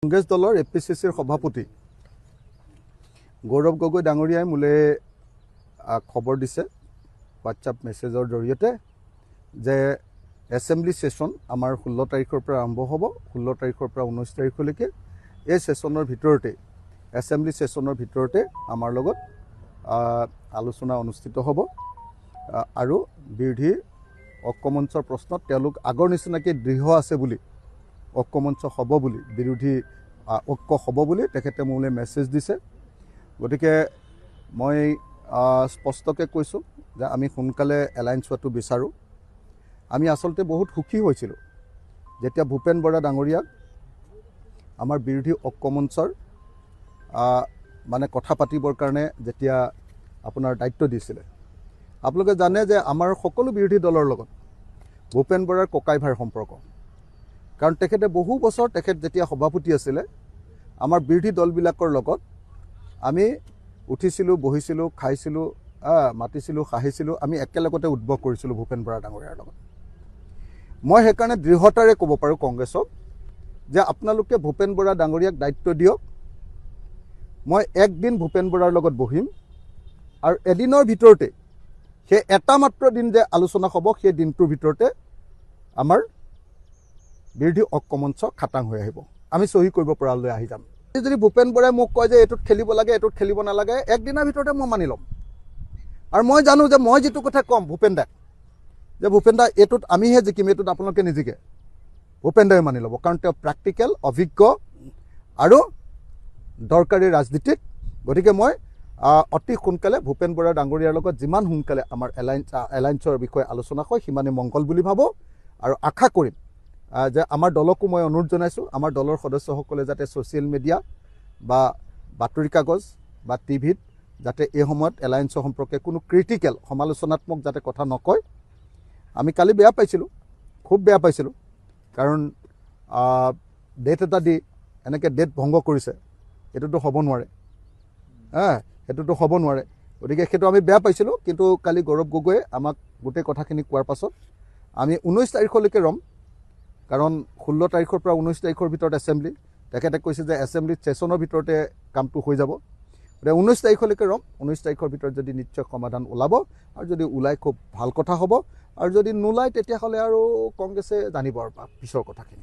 কংগ্ৰেছ দলৰ এপিচিচিৰ সভাপতি গৌৰৱ গগৈ ডাঙৰীয়াই মোলে খবৰ দিছে হোৱাটছআপ মেছেজৰ জৰিয়তে যে এছেম্বলি সেশন আমাৰ 16 তাৰিখৰ পৰা আৰম্ভ হ'ব 16 তাৰিখৰ পৰা 19 তাৰিখলৈকে এই সেশনৰ ভিতৰতে এছেম্বলি সেশনৰ ভিতৰতে আমাৰ লগত আলোচনা অনুষ্ঠিত হ'ব আৰু বিৰোধী ঐক্যমঞ্চৰ প্ৰশ্নত তেওঁলোক আগৰ নিচিনাকৈ দৃঢ় আছে বুলি ঐক্যমঞ্চ হ'ব বুলি বিৰোধী ঐক্য হ'ব বুলি তেখেতে মোলৈ মেছেজ দিছে গতিকে মই স্পষ্টকৈ কৈছোঁ যে আমি সোনকালে এলায়েন্স হোৱাটো বিচাৰোঁ আমি আচলতে বহুত সুখী হৈছিলোঁ যেতিয়া ভূপেন বৰা ডাঙৰীয়াক আমাৰ বিৰোধী ঐক্যমঞ্চৰ মানে কথা পাতিবৰ কাৰণে যেতিয়া আপোনাৰ দায়িত্ব দিছিলে আপোনালোকে জানে যে আমাৰ সকলো বিৰোধী দলৰ লগত ভূপেন বৰাৰ ককাই ভাইৰ সম্পৰ্ক কাৰণ তেখেতে বহু বছৰ তেখেত যেতিয়া সভাপতি আছিলে আমাৰ বিৰোধী দলবিলাকৰ লগত আমি উঠিছিলোঁ বহিছিলোঁ খাইছিলোঁ মাতিছিলোঁ হাঁহিছিলোঁ আমি একেলগতে উদ্ভৱ কৰিছিলোঁ ভূপেন বৰা ডাঙৰীয়াৰ লগত মই সেইকাৰণে দৃঢ়তাৰে ক'ব পাৰোঁ কংগ্ৰেছক যে আপোনালোকে ভূপেন বৰা ডাঙৰীয়াক দায়িত্ব দিয়ক মই একদিন ভূপেন বৰাৰ লগত বহিম আৰু এদিনৰ ভিতৰতে সেই এটা মাত্ৰ দিন যে আলোচনা হ'ব সেই দিনটোৰ ভিতৰতে আমাৰ বিৰোধী ঐক্যমঞ্চ খাটাং হৈ আহিব আমি চহী কৰিব পৰালৈ আহি যাম যদি ভূপেন বৰাই মোক কয় যে এইটোত খেলিব লাগে এইটোত খেলিব নালাগে একদিনৰ ভিতৰতে মই মানি ল'ম আৰু মই জানো যে মই যিটো কথা ক'ম ভূপেন দাক যে ভূপেন দা এইটোত আমিহে জিকিম এইটোত আপোনালোকে নিজিকে ভূপেন দাই মানি ল'ব কাৰণ তেওঁ প্ৰেক্টিকেল অভিজ্ঞ আৰু দৰকাৰী ৰাজনীতিক গতিকে মই অতি সোনকালে ভূপেন বৰা ডাঙৰীয়াৰ লগত যিমান সোনকালে আমাৰ এলায়েন্সৰ বিষয়ে আলোচনা হয় সিমানে মংগল বুলি ভাবোঁ আৰু আশা কৰিম যে আমাৰ দলকো মই অনুৰোধ জনাইছোঁ আমাৰ দলৰ সদস্যসকলে যাতে ছ'চিয়েল মিডিয়া বা বাতৰি কাগজ বা টিভিত যাতে এই সময়ত এলায়েন্সৰ সম্পৰ্কে কোনো ক্ৰিটিকেল সমালোচনাত্মক যাতে কথা নকয় আমি কালি বেয়া পাইছিলোঁ খুব বেয়া পাইছিলোঁ কাৰণ ডেট এটা দি এনেকৈ ডেট ভংগ কৰিছে এইটোতো হ'ব নোৱাৰে সেইটোতো হ'ব নোৱাৰে গতিকে সেইটো আমি বেয়া পাইছিলোঁ কিন্তু কালি গৌৰৱ গগৈয়ে আমাক গোটেই কথাখিনি কোৱাৰ পাছত আমি 19 তাৰিখলৈকে ৰ'ম কাৰণ 16 তাৰিখৰ পৰা 19 তাৰিখৰ ভিতৰত এছেম্বলি তেখেতে কৈছে যে এছেম্বলি সেশনৰ ভিতৰতে কামটো হৈ যাব গতিকে 19 তাৰিখলৈকে ৰ'ম 19 তাৰিখৰ ভিতৰত যদি নিশ্চয় সমাধান ওলাব আৰু যদি ওলাই খুব ভাল কথা হ'ব আৰু যদি নোলায় তেতিয়াহ'লে আৰু কংগ্ৰেছে জানিব আৰু পিছৰ কথাখিনি